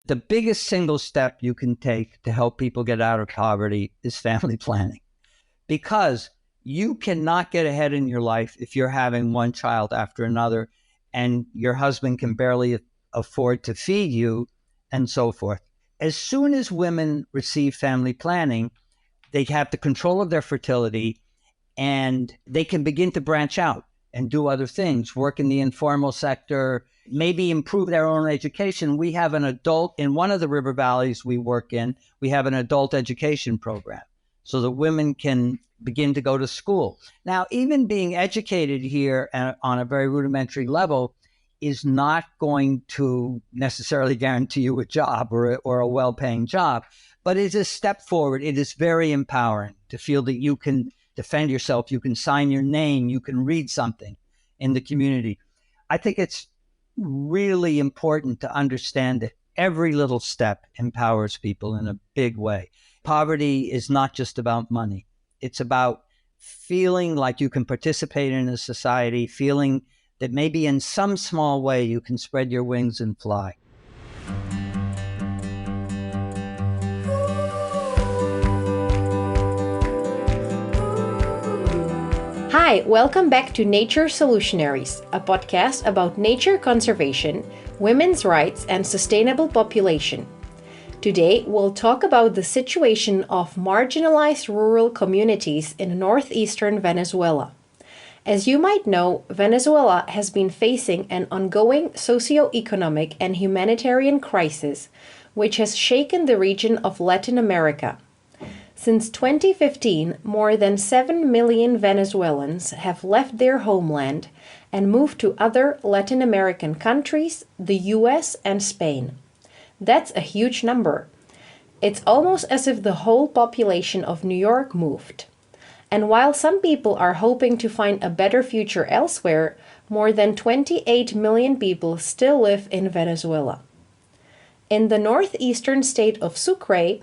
The biggest single step you can take to help people get out of poverty is family planning, because you cannot get ahead in your life if you're having one child after another and your husband can barely afford to feed you and so forth. As soon as women receive family planning, they have the control of their fertility and they can begin to branch out and do other things, work in the informal sector, maybe improve their own education. We have an adult, in one of the river valleys we work in, we have an adult education program so that women can begin to go to school. Now, even being educated here on a very rudimentary level is not going to necessarily guarantee you a job or a well-paying job, but it's a step forward. It is very empowering to feel that you can defend yourself, you can sign your name, you can read something in the community. I think it's really important to understand that every little step empowers people in a big way. Poverty is not just about money. It's about feeling like you can participate in a society, feeling that maybe in some small way you can spread your wings and fly. Hi, welcome back to Nature Solutionaries, a podcast about nature conservation, women's rights, and sustainable population. Today, we'll talk about the situation of marginalized rural communities in northeastern Venezuela. As you might know, Venezuela has been facing an ongoing socio-economic and humanitarian crisis, which has shaken the region of Latin America. Since 2015, more than 7 million Venezuelans have left their homeland and moved to other Latin American countries, the US, and Spain. That's a huge number. It's almost as if the whole population of New York moved. And while some people are hoping to find a better future elsewhere, more than 28 million people still live in Venezuela. In the northeastern state of Sucre,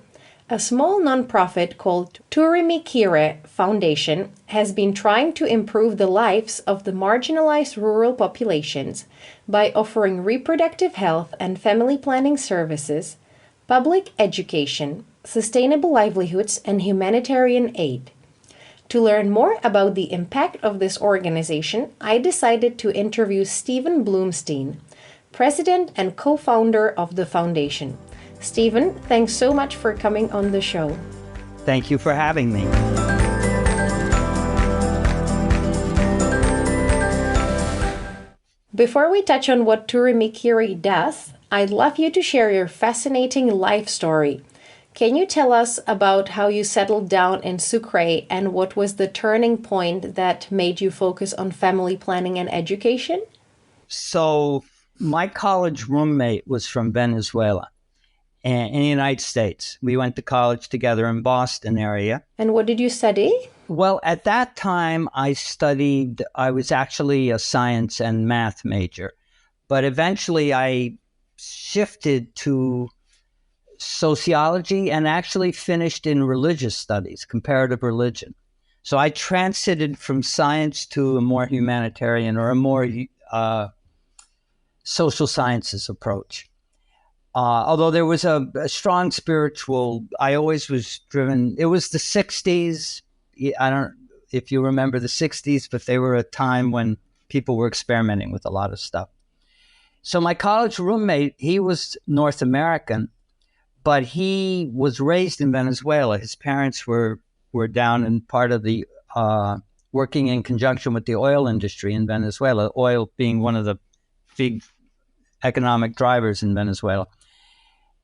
a small nonprofit called Turimikire Foundation has been trying to improve the lives of the marginalized rural populations by offering reproductive health and family planning services, public education, sustainable livelihoods, and humanitarian aid. To learn more about the impact of this organization, I decided to interview Stephen Bloomstein, president and co-founder of the foundation. Stephen, thanks so much for coming on the show. Thank you for having me. Before we touch on what Turimikiri does, I'd love you to share your fascinating life story. Can you tell us about how you settled down in Sucre and what was the turning point that made you focus on family planning and education? So my college roommate was from Venezuela in the United States. We went to college together in Boston area. And what did you study? Well, at that time, I was actually a science and math major, but eventually I shifted to sociology and actually finished in religious studies, comparative religion. So I transited from science to a more humanitarian or a more social sciences approach. Although there was a strong spiritual, I always was driven. It was the 60s. I don't know if you remember the 60s, but they were a time when people were experimenting with a lot of stuff. So my college roommate, he was North American, but he was raised in Venezuela. His parents were down in part of the, working in conjunction with the oil industry in Venezuela, oil being one of the big economic drivers in Venezuela.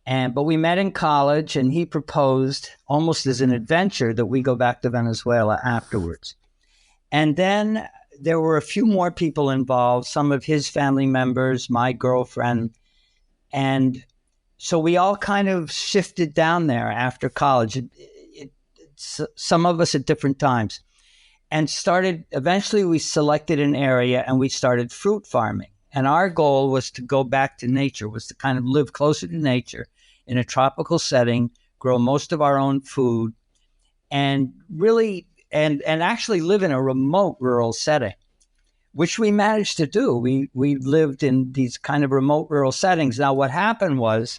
But we met in college, and he proposed almost as an adventure that we go back to Venezuela afterwards. And then there were a few more people involved, some of his family members, my girlfriend. And so we all kind of shifted down there after college, some of us at different times, and eventually we selected an area and we started fruit farming. And our goal was to go back to nature, was to kind of live closer to nature in a tropical setting, grow most of our own food, and really, and actually live in a remote rural setting, which we managed to do. We lived in these kind of remote rural settings. Now, what happened was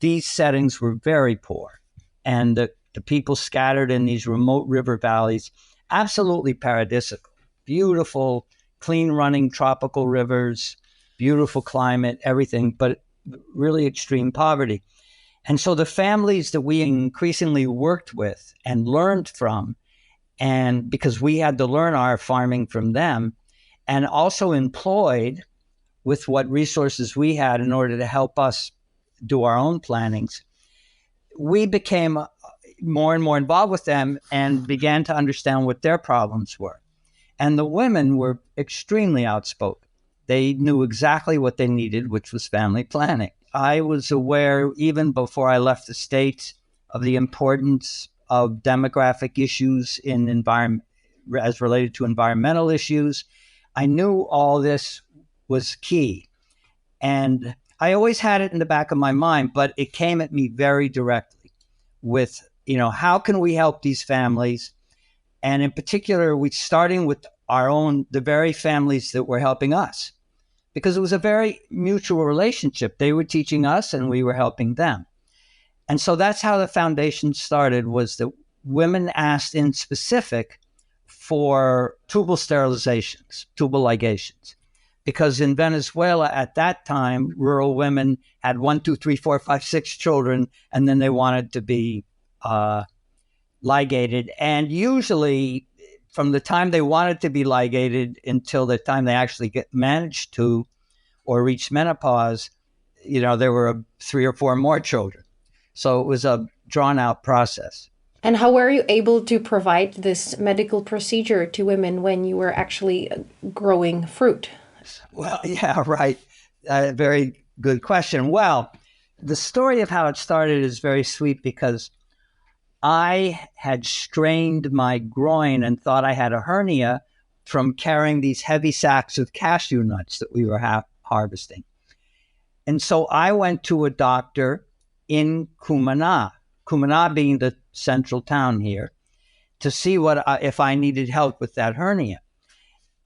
these settings were very poor. And the people scattered in these remote river valleys, absolutely paradisical, beautiful, clean running tropical rivers, beautiful climate, everything, but really extreme poverty. And so the families that we increasingly worked with and learned from, and because we had to learn our farming from them, and also employed with what resources we had in order to help us do our own plannings, we became more and more involved with them and began to understand what their problems were. And the women were extremely outspoken. They knew exactly what they needed, which was family planning. I was aware, even before I left the States, of the importance of demographic issues in environment as related to environmental issues. I knew all this was key. And I always had it in the back of my mind, but it came at me very directly with, how can we help these families? And in particular, we starting with the very families that were helping us, because it was a very mutual relationship. They were teaching us and we were helping them. And so that's how the foundation started, was that women asked in specific for tubal sterilizations, tubal ligations. Because in Venezuela at that time, rural women had 1, 2, 3, 4, 5, 6 children, and then they wanted to be ligated. And usually from the time they wanted to be ligated until the time they actually managed to or reached menopause, there were 3 or 4 more children. So it was a drawn out process. And how were you able to provide this medical procedure to women when you were actually growing fruit? Well, yeah, right. Very good question. Well, the story of how it started is very sweet, because I had strained my groin and thought I had a hernia from carrying these heavy sacks of cashew nuts that we were harvesting. And so I went to a doctor in Cumaná being the central town here, to see if I needed help with that hernia.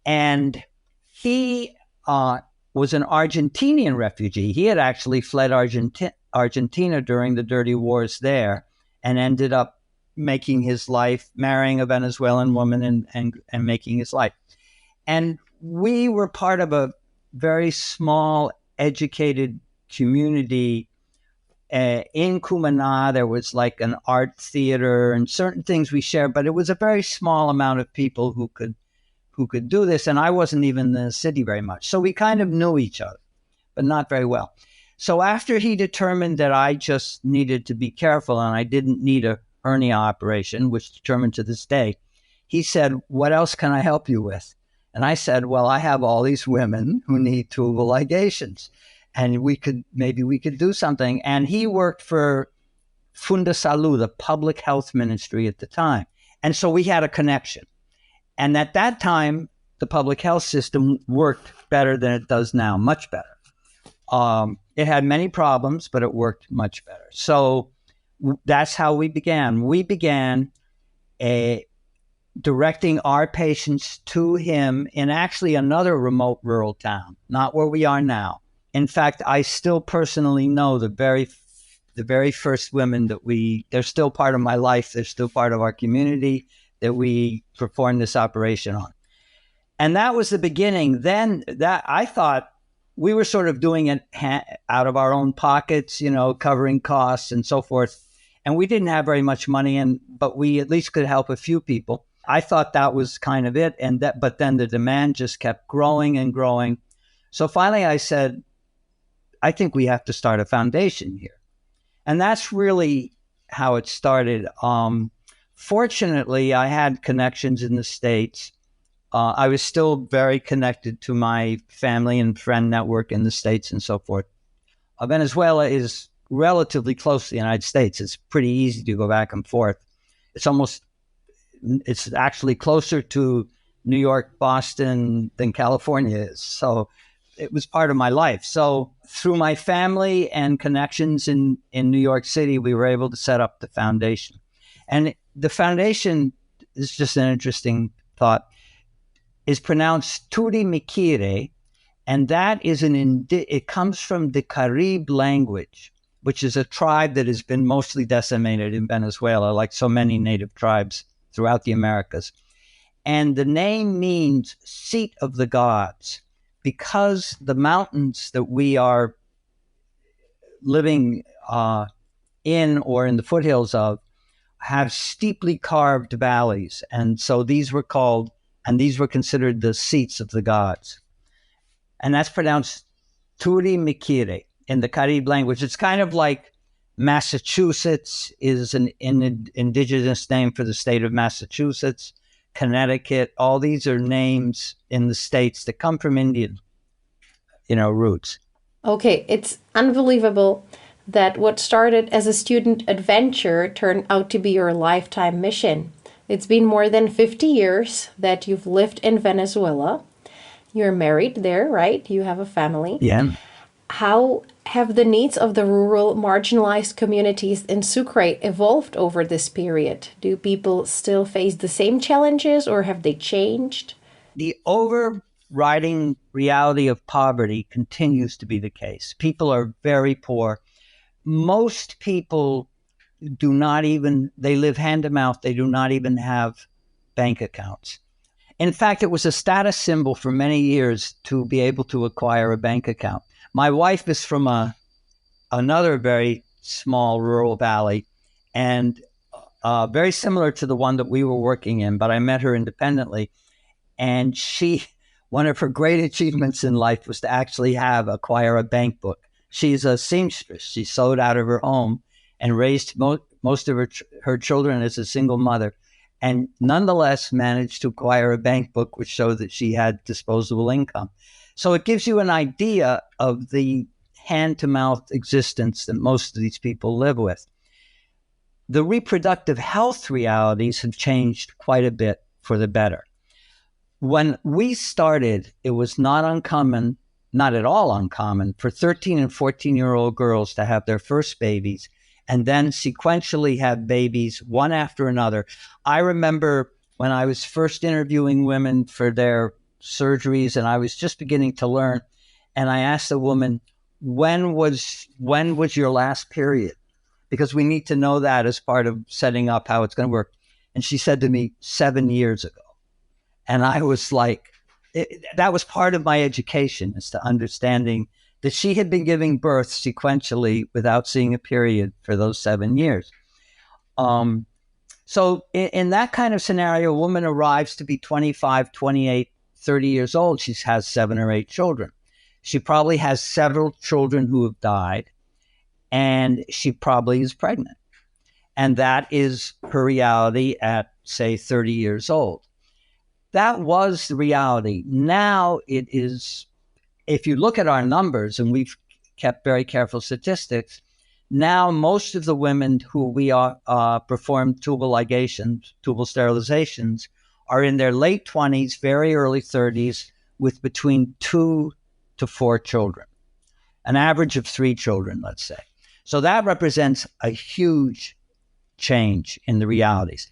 And he was an Argentinian refugee. He had actually fled Argentina during the dirty wars there, and ended up making his life, marrying a Venezuelan woman and making his life. And we were part of a very small, educated community. In Cumaná, there was like an art theater and certain things we shared, but it was a very small amount of people who could do this. And I wasn't even in the city very much. So we kind of knew each other, but not very well. So after he determined that I just needed to be careful and I didn't need a hernia operation, which determined to this day, he said, "What else can I help you with?" And I said, "Well, I have all these women who need tubal ligations, and maybe we could do something." And he worked for Funda Salud, the public health ministry at the time. And so we had a connection. And at that time, the public health system worked better than it does now, much better. It had many problems, but it worked much better. So that's how we began. We began directing our patients to him in actually another remote rural town, not where we are now. In fact, I still personally know the very first women they're still part of my life. They're still part of our community that we performed this operation on. And that was the beginning. Then that I thought we were sort of doing it out of our own pockets, covering costs and so forth. And we didn't have very much money, but we at least could help a few people. I thought that was kind of it. But then the demand just kept growing and growing. So finally I said, I think we have to start a foundation here. And that's really how it started. Fortunately, I had connections in the States. I was still very connected to my family and friend network in the States and so forth. Venezuela is relatively close to the United States. It's pretty easy to go back and forth. It's actually closer to New York, Boston than California is. So it was part of my life. So through my family and connections in New York City, we were able to set up the foundation. And the foundation is just an interesting thought, is pronounced Turi Mikire, and that is it comes from the Carib language, which is a tribe that has been mostly decimated in Venezuela, like so many native tribes throughout the Americas. And the name means seat of the gods, because the mountains that we are living in or in the foothills of have steeply carved valleys. And so these were considered the seats of the gods. And that's pronounced Turi Mikire in the Carib language. It's kind of like Massachusetts is an indigenous name for the state of Massachusetts, Connecticut. All these are names in the states that come from Indian, roots. Okay, it's unbelievable that what started as a student adventure turned out to be your lifetime mission. It's been more than 50 years that you've lived in Venezuela. You're married there, right? You have a family. Yeah. How have the needs of the rural, marginalized communities in Sucre evolved over this period? Do people still face the same challenges or have they changed? The overriding reality of poverty continues to be the case. People are very poor. Most people they live hand to mouth. They do not even have bank accounts. In fact, it was a status symbol for many years to be able to acquire a bank account. My wife is from another very small rural valley, and very similar to the one that we were working in, but I met her independently. And one of her great achievements in life was to actually acquire a bank book. She's a seamstress. She sewed out of her home and raised most of her children as a single mother, and nonetheless managed to acquire a bank book which showed that she had disposable income. So it gives you an idea of the hand-to-mouth existence that most of these people live with. The reproductive health realities have changed quite a bit for the better. When we started, it was not at all uncommon, for 13 and 14-year-old girls to have their first babies and then sequentially have babies one after another. I remember when I was first interviewing women for their surgeries and I was just beginning to learn, and I asked a woman, when was your last period? Because we need to know that as part of setting up how it's going to work. And she said to me, 7 years ago. And I was like, that was part of my education, as to understanding that she had been giving birth sequentially without seeing a period for those 7 years. So in that kind of scenario, a woman arrives to be 25, 28, 30 years old. She has 7 or 8 children. She probably has several children who have died, and she probably is pregnant. And that is her reality at, say, 30 years old. That was the reality. Now it is, if you look at our numbers, and we've kept very careful statistics, now most of the women who we perform tubal ligations, tubal sterilizations, are in their late 20s, very early 30s, with between 2 to 4 children, an average of 3 children, let's say. So that represents a huge change in the realities.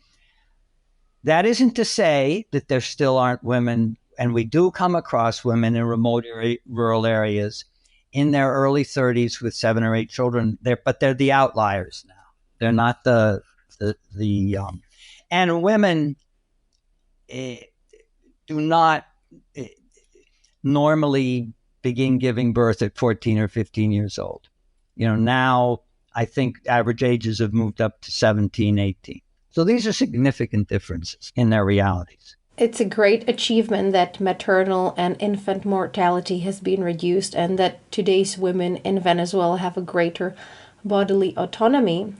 That isn't to say that there still aren't women, and we do come across women in remote rural areas in their early 30s with 7 or 8 children, but they're the outliers now. They're not the and women do not normally begin giving birth at 14 or 15 years old. Now I think average ages have moved up to 17, 18. So these are significant differences in their realities. It's a great achievement that maternal and infant mortality has been reduced and that today's women in Venezuela have a greater bodily autonomy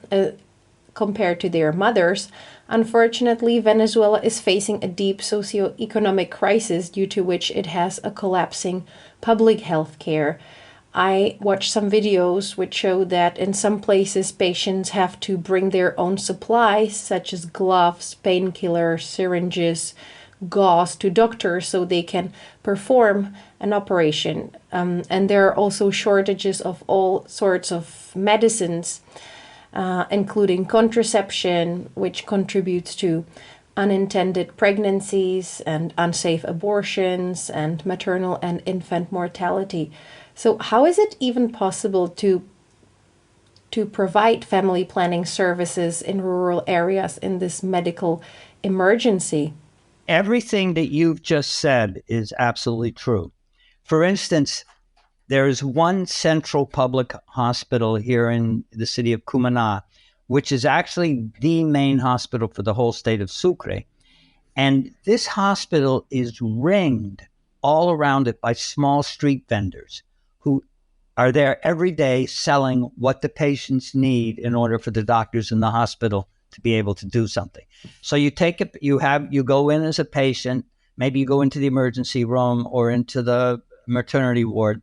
compared to their mothers. Unfortunately, Venezuela is facing a deep socioeconomic crisis due to which it has a collapsing public health care. I watched some videos which show that in some places patients have to bring their own supplies such as gloves, painkillers, syringes, gauze to doctors so they can perform an operation. And there are also shortages of all sorts of medicines, including contraception, which contributes to unintended pregnancies and unsafe abortions and maternal and infant mortality. So how is it even possible to to provide family planning services in rural areas in this medical emergency? Everything that you've just said is absolutely true. For instance, there is one central public hospital here in the city of Cumaná, which is actually the main hospital for the whole state of Sucre. And this hospital is ringed all around it by small street vendors who are there every day selling what the patients need in order for the doctors in the hospital to be able to do something. So you go in as a patient, maybe you go into the emergency room or into the maternity ward,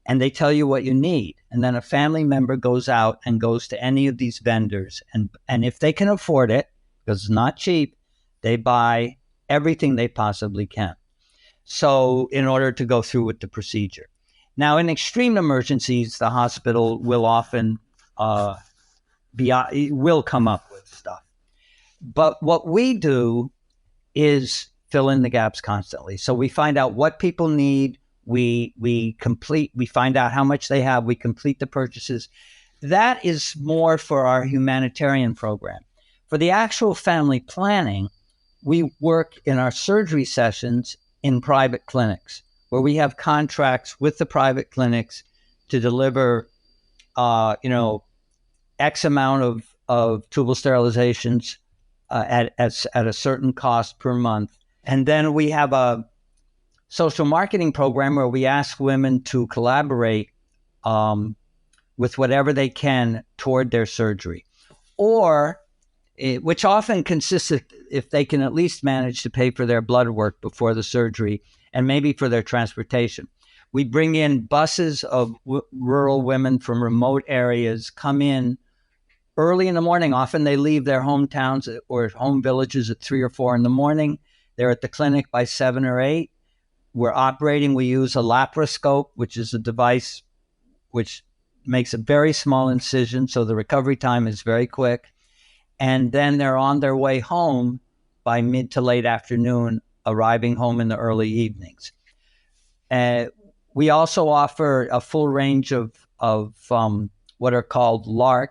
and they tell you what you need. And then a family member goes out and goes to any of these vendors. And if they can afford it, because it's not cheap, they buy everything they possibly can. So in order to go through with the procedure. Now, in extreme emergencies, the hospital will often will come up with stuff. But what we do is fill in the gaps constantly. So we find out what people need. We find out how much they have. We complete the purchases. That is more for our humanitarian program. For the actual family planning, we work in our surgery sessions in private clinics where we have contracts with the private clinics to deliver, X amount of tubal sterilizations at a certain cost per month. And then we have a social marketing program where we ask women to collaborate with whatever they can toward their surgery, or which often consists of if they can at least manage to pay for their blood work before the surgery and maybe for their transportation. We bring in buses of rural women from remote areas, come in early in the morning. Often they leave their hometowns or home villages at 3 or 4 in the morning. They're at the clinic by 7 or 8. We're operating. We use a laparoscope, which is a device which makes a very small incision, so the recovery time is very quick. And then they're on their way home by mid to late afternoon, arriving home in the early evenings. We also offer a full range of what are called LARC,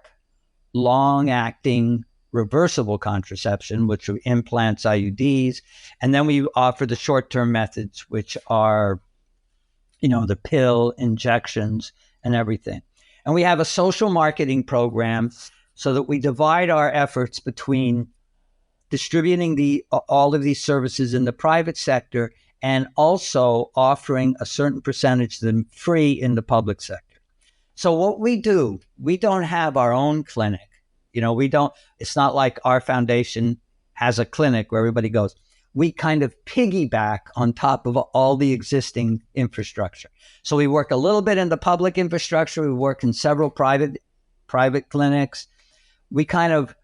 long-acting reversible contraception, which are implants, IUDs. And then we offer the short-term methods, which are, the pill, injections, and everything. And we have a social marketing program so that we divide our efforts between distributing all of these services in the private sector and also offering a certain percentage of them free in the public sector. So what we do, we don't have our own clinic. It's not like our foundation has a clinic where everybody goes. We kind of piggyback on top of all the existing infrastructure. So we work a little bit in the public infrastructure. We work in several private clinics. We kind of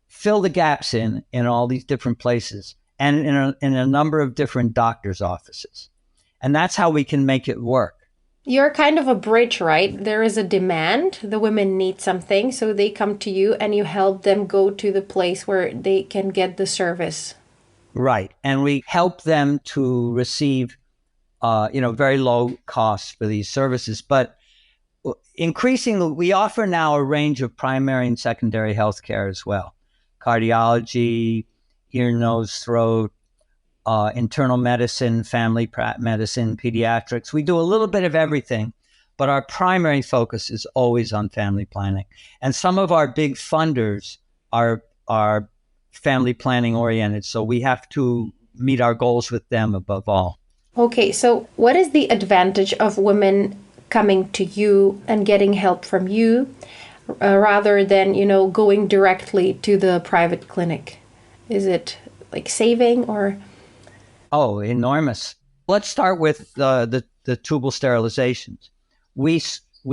fill the gaps in all these different places and in a number of different doctors' offices. And that's how we can make it work. You're kind of a bridge, right? There is a demand. The women need something, so they come to you and you help them go to the place where they can get the service. Right. And we help them to receive, very low costs for these services. But increasingly, we offer now a range of primary and secondary health care as well. Cardiology, ear, nose, throat, internal medicine, family medicine, pediatrics. We do a little bit of everything, but our primary focus is always on family planning. And some of our big funders are family planning oriented, so we have to meet our goals with them above all. Okay, so what is the advantage of women coming to you and getting help from you rather than, going directly to the private clinic? Is it like saving or? Oh, enormous. Let's start with the tubal sterilizations. We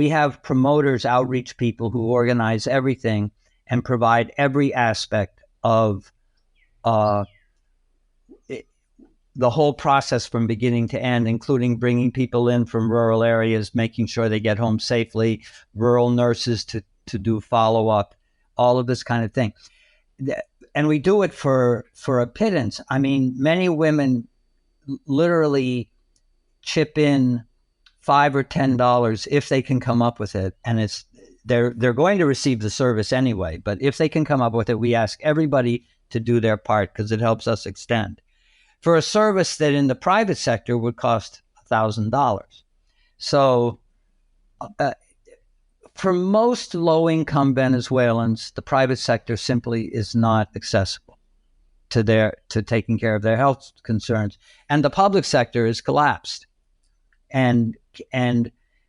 have promoters, outreach people who organize everything and provide every aspect of the whole process from beginning to end, including bringing people in from rural areas, making sure they get home safely, rural nurses to do follow-up, all of this kind of thing. And we do it for a pittance. I mean, many women literally chip in $5 or $10 if they can come up with it. And they're going to receive the service anyway. But if they can come up with it, we ask everybody to do their part because it helps us extend. For a service that in the private sector would cost $1,000. So for most low-income Venezuelans, the private sector simply is not accessible to taking care of their health concerns, and the public sector is collapsed, and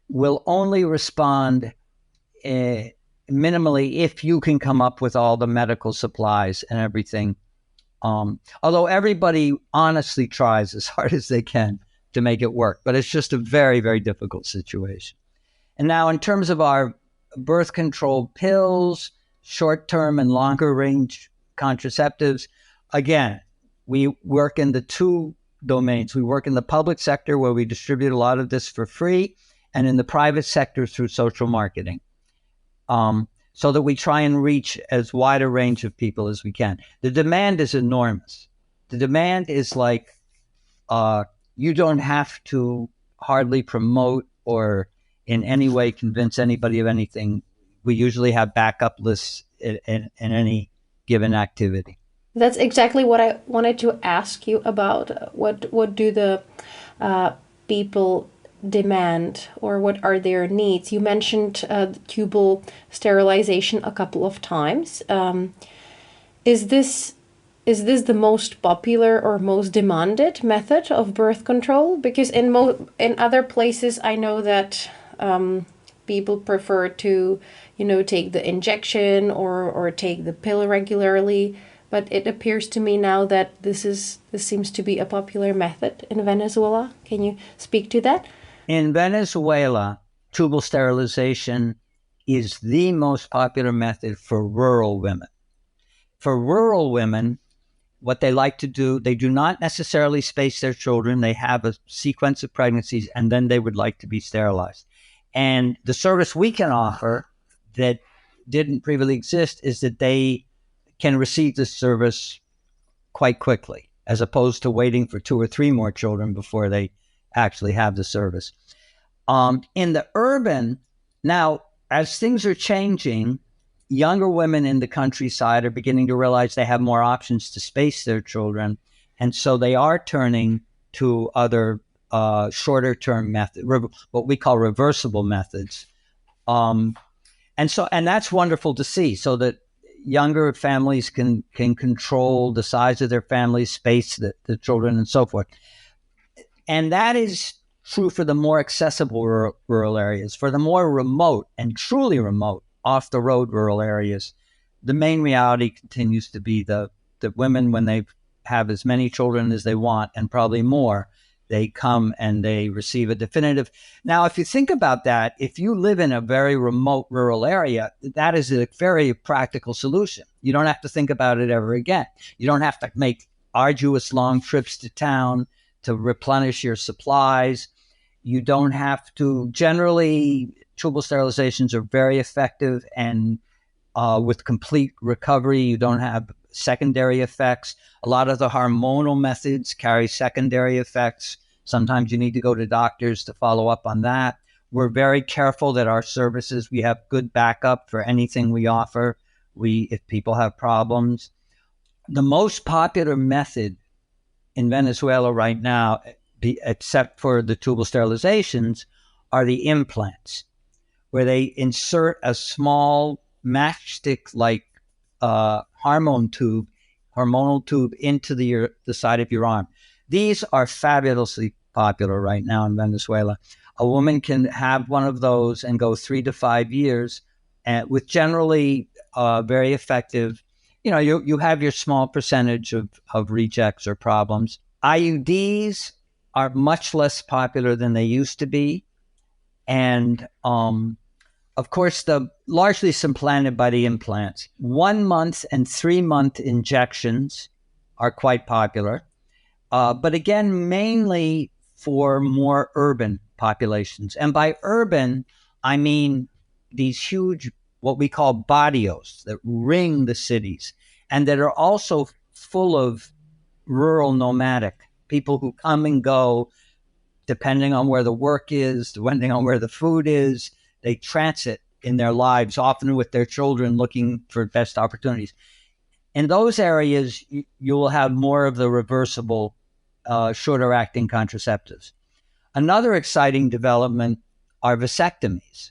will only respond minimally if you can come up with all the medical supplies and everything. Although everybody honestly tries as hard as they can to make it work, but it's just a very, very difficult situation. And now, in terms of our birth control pills, short-term and longer-range contraceptives, again, we work in the two domains. We work in the public sector where we distribute a lot of this for free, and in the private sector through social marketing, so that we try and reach as wide a range of people as we can. The demand is enormous. The demand is like you don't have to hardly promote or in any way convince anybody of anything. We usually have backup lists in any given activity. That's exactly what I wanted to ask you about. What do the people demand, or what are their needs? You mentioned tubal sterilization a couple of times. Is this the most popular or most demanded method of birth control? Because in other places, I know that people prefer to, take the injection or take the pill regularly. But it appears to me now that this seems to be a popular method in Venezuela. Can you speak to that? In Venezuela, tubal sterilization is the most popular method for rural women. For rural women, what they like to do, they do not necessarily space their children. They have a sequence of pregnancies, and then they would like to be sterilized. And the service we can offer that didn't previously exist is that they can receive this service quite quickly, as opposed to waiting for 2 or 3 more children before they actually have the service. In the urban, now, as things are changing, younger women in the countryside are beginning to realize they have more options to space their children. And so they are turning to other shorter term methods, what we call reversible methods. And that's wonderful to see, so that younger families can control the size of their families, space the children, and so forth. And that is true for the more accessible rural areas. For the more remote and truly remote, off-the-road rural areas, the main reality continues to be the women, when they have as many children as they want, and probably more, they come and they receive a definitive. Now, if you think about that, if you live in a very remote rural area, that is a very practical solution. You don't have to think about it ever again. You don't have to make arduous long trips to town to replenish your supplies. You don't have to, generally, tubal sterilizations are very effective, and with complete recovery, you don't have secondary effects. A lot of the hormonal methods carry secondary effects. Sometimes you need to go to doctors to follow up on that. We're very careful that our services, we have good backup for anything we offer. If people have problems. The most popular method in Venezuela right now, except for the tubal sterilizations, are the implants, where they insert a small matchstick-like hormonal tube into the side of your arm. These are fabulously popular right now in Venezuela. A woman can have one of those and go 3 to 5 years, with generally very effective. You have your small percentage of rejects or problems. IUDs are much less popular than they used to be, and of course, largely supplanted by the implants. 1 month and 3 month injections are quite popular, but again, mainly for more urban populations. And by urban, I mean these huge, what we call barrios, that ring the cities, and that are also full of rural nomadic people who come and go depending on where the work is, depending on where the food is. They transit in their lives, often with their children looking for best opportunities. In those areas, you will have more of the reversible, shorter acting contraceptives. Another exciting development are vasectomies.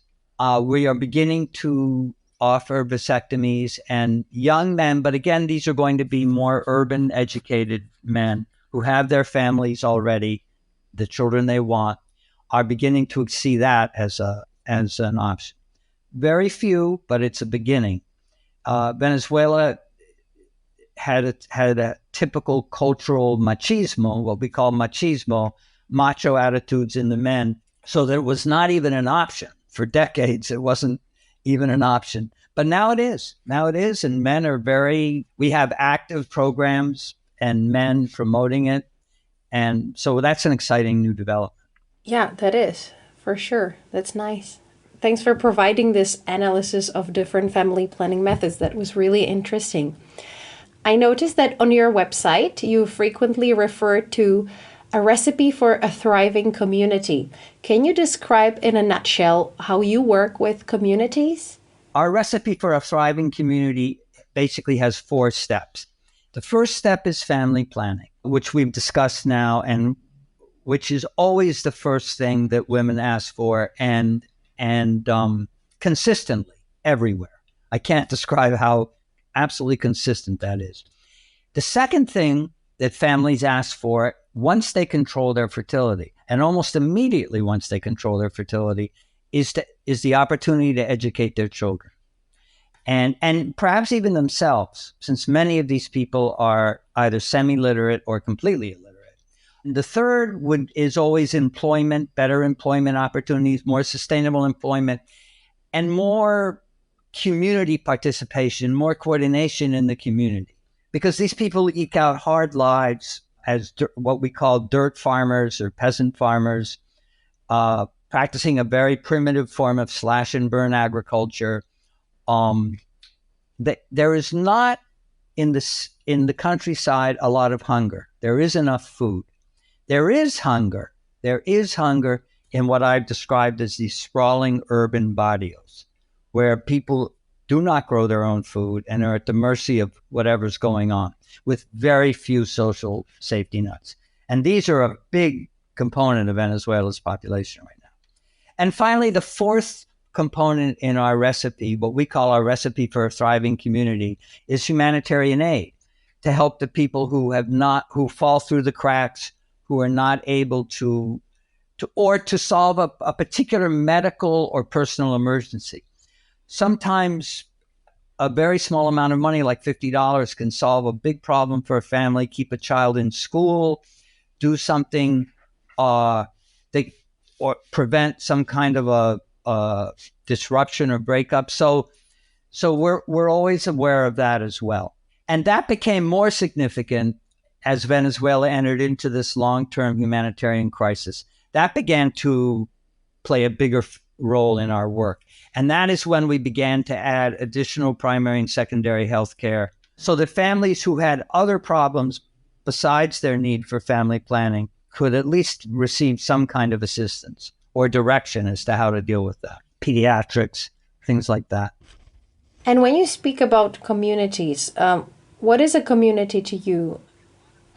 We are beginning to offer vasectomies, and young men, but again, these are going to be more urban educated men who have their families already, the children they want, are beginning to see that as an option. Very few, but it's a beginning. Venezuela had a typical cultural machismo, what we call machismo, macho attitudes in the men, so that it was not even an option. For decades, it wasn't even an option. But now it is. Now it is, and men are we have active programs and men promoting it. And so that's an exciting new development. Yeah, that is, for sure. That's nice. Thanks for providing this analysis of different family planning methods. That was really interesting. I noticed that on your website, you frequently refer to a recipe for a thriving community. Can you describe in a nutshell how you work with communities? Our recipe for a thriving community basically has 4 steps. The first step is family planning, which we've discussed now, and which is always the first thing that women ask for, and consistently everywhere. I can't describe how absolutely consistent that is. The second thing that families ask for once they control their fertility, and almost immediately once they control their fertility, is the opportunity to educate their children. And perhaps even themselves, since many of these people are either semi-literate or completely illiterate. The third is always employment, better employment opportunities, more sustainable employment, and more community participation, more coordination in the community. Because these people eke out hard lives as what we call dirt farmers or peasant farmers, practicing a very primitive form of slash and burn agriculture. There is not in the countryside a lot of hunger. There is enough food. There is hunger. There is hunger in what I've described as these sprawling urban barrios, where people do not grow their own food and are at the mercy of whatever's going on, with very few social safety nets. And these are a big component of Venezuela's population right now. And finally, the fourth component in our recipe, what we call our recipe for a thriving community, is humanitarian aid to help the people who fall through the cracks, who are not able to solve a particular medical or personal emergency. Sometimes a very small amount of money, like $50, can solve a big problem for a family, keep a child in school, do something, or prevent some kind of a disruption or breakup. So we're always aware of that as well. And that became more significant as Venezuela entered into this long-term humanitarian crisis. That began to play a bigger role in our work. And that is when we began to add additional primary and secondary health care so that families who had other problems besides their need for family planning could at least receive some kind of assistance or direction as to how to deal with that. Pediatrics, things like that. And when you speak about communities, what is a community to you?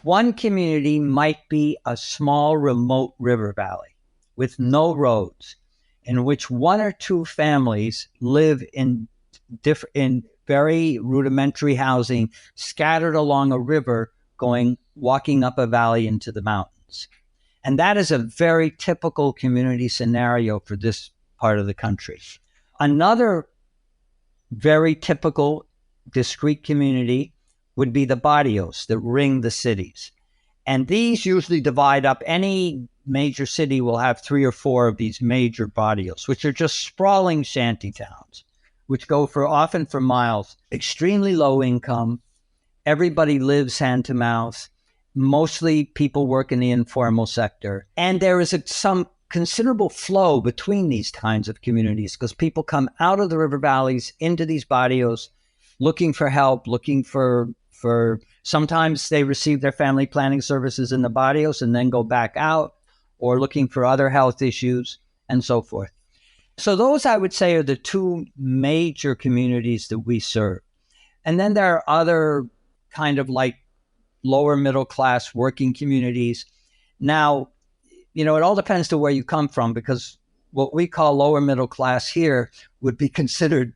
One community might be a small remote river valley with no roads, in which 1 or 2 families live in very rudimentary housing scattered along a river walking up a valley into the mountains. And that is a very typical community scenario for this part of the country. Another very typical discrete community would be the barrios that ring the cities. And these usually divide up. Any major city will have 3 or 4 of these major barrios, which are just sprawling shanty towns, which go often for miles, extremely low income. Everybody lives hand to mouth. Mostly people work in the informal sector. And there is some considerable flow between these kinds of communities because people come out of the river valleys into these barrios looking for help, looking for sometimes they receive their family planning services in the barrios and then go back out, or looking for other health issues and so forth. So those, I would say, are the two major communities that we serve. And then there are other kind of like lower middle class working communities. Now, it all depends to where you come from, because what we call lower middle class here would be considered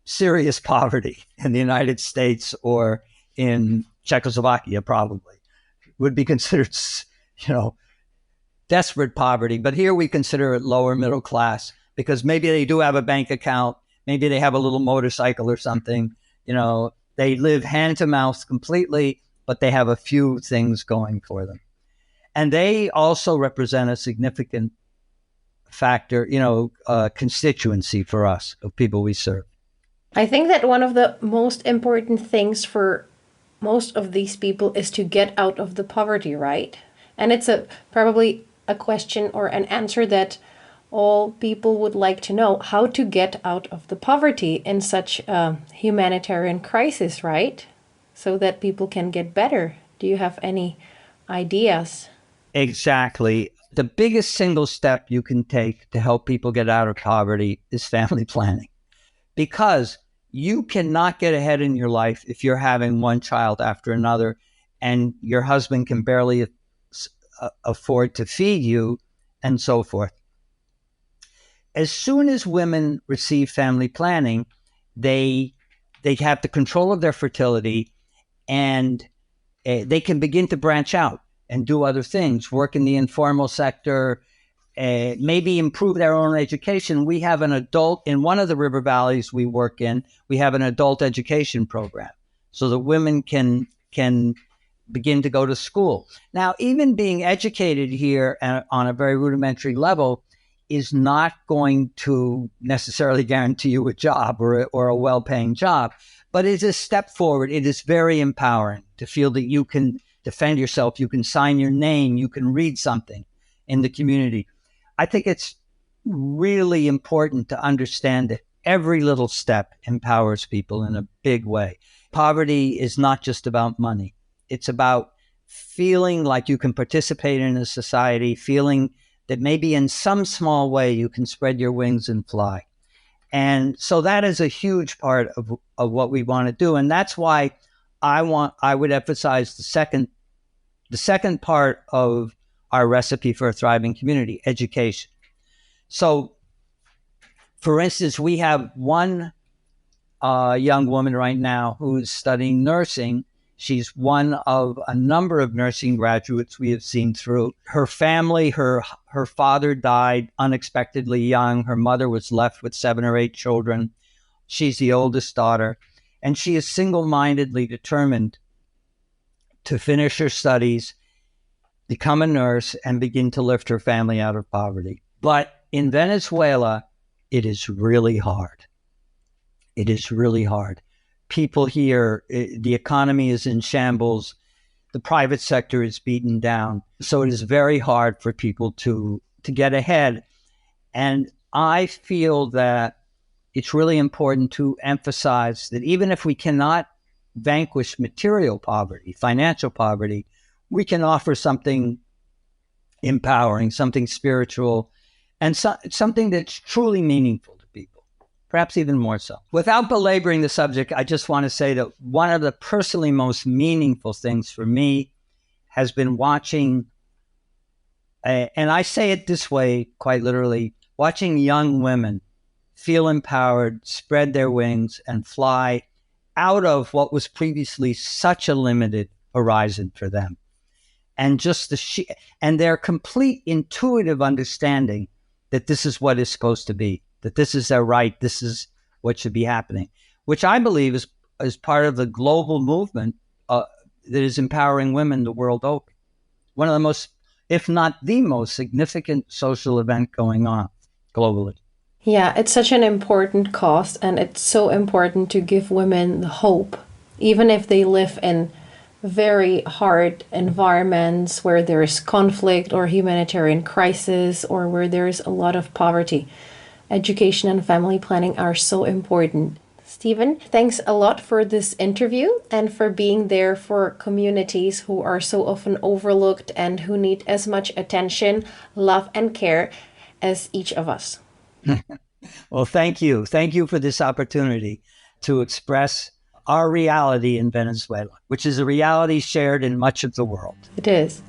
serious poverty in the United States or in Czechoslovakia, probably would be considered, you know, desperate poverty. But here we consider it lower middle class because maybe they do have a bank account, maybe they have a little motorcycle or something. They live hand to mouth completely, but they have a few things going for them. And they also represent a significant factor, constituency for us of people we serve. I think that one of the most important things for most of these people is to get out of the poverty, right? And it's probably a question or an answer that all people would like to know: how to get out of the poverty in such a humanitarian crisis, right? So that people can get better. Do you have any ideas? Exactly. The biggest single step you can take to help people get out of poverty is family planning, because you cannot get ahead in your life if you're having one child after another and your husband can barely afford to feed you and so forth. As soon as women receive family planning, they have the control of their fertility, and they can begin to branch out and do other things, work in the informal sector, maybe improve their own education. We have an adult in one of the river valleys we work in. We have an adult education program so that women can begin to go to school. Now, even being educated here on a very rudimentary level is not going to necessarily guarantee you a job or a well-paying job, but it's a step forward. It is very empowering to feel that you can defend yourself, you can sign your name, you can read something in the community. I think it's really important to understand that every little step empowers people in a big way. Poverty is not just about money. It's about feeling like you can participate in a society, feeling that maybe in some small way you can spread your wings and fly. And so that is a huge part of what we want to do. And that's why I would emphasize the second part of our recipe for a thriving community: education. So, for instance, we have one young woman right now who's studying nursing. She's one of a number of nursing graduates we have seen through. Her family, her father died unexpectedly young. Her mother was left with 7 or 8 children. She's the oldest daughter, and she is single-mindedly determined to finish her studies, become a nurse, and begin to lift her family out of poverty. But in Venezuela, it is really hard. It is really hard. People here, the economy is in shambles. The private sector is beaten down. So it is very hard for people to get ahead. And I feel that it's really important to emphasize that even if we cannot vanquish material poverty, financial poverty, we can offer something empowering, something spiritual, and something that's truly meaningful to people, perhaps even more so. Without belaboring the subject, I just want to say that one of the personally most meaningful things for me has been watching, and I say it this way quite literally, watching young women feel empowered, spread their wings, and fly out of what was previously such a limited horizon for them. And just and their complete intuitive understanding that this is what is supposed to be, that this is their right, this is what should be happening, which I believe is part of the global movement that is empowering women the world over. One of the most, if not the most significant social event going on globally. Yeah, it's such an important cause, and it's so important to give women the hope, even if they live in very hard environments where there is conflict or humanitarian crisis or where there is a lot of poverty. Education and family planning are so important. Stephen, thanks a lot for this interview and for being there for communities who are so often overlooked and who need as much attention, love, and care as each of us. Well, thank you. Thank you for this opportunity to express our reality in Venezuela, which is a reality shared in much of the world. It is.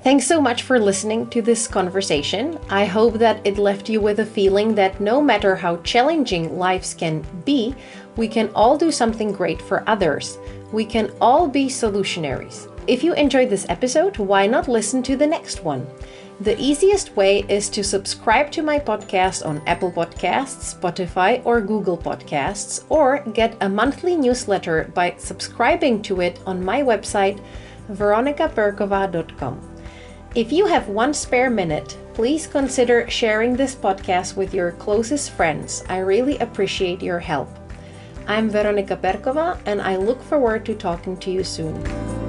Thanks so much for listening to this conversation. I hope that it left you with a feeling that no matter how challenging lives can be, we can all do something great for others. We can all be solutionaries. If you enjoyed this episode, why not listen to the next one? The easiest way is to subscribe to my podcast on Apple Podcasts, Spotify, or Google Podcasts, or get a monthly newsletter by subscribing to it on my website, veronicaperkova.com. If you have one spare minute, please consider sharing this podcast with your closest friends. I really appreciate your help. I'm Veronica Perkova, and I look forward to talking to you soon.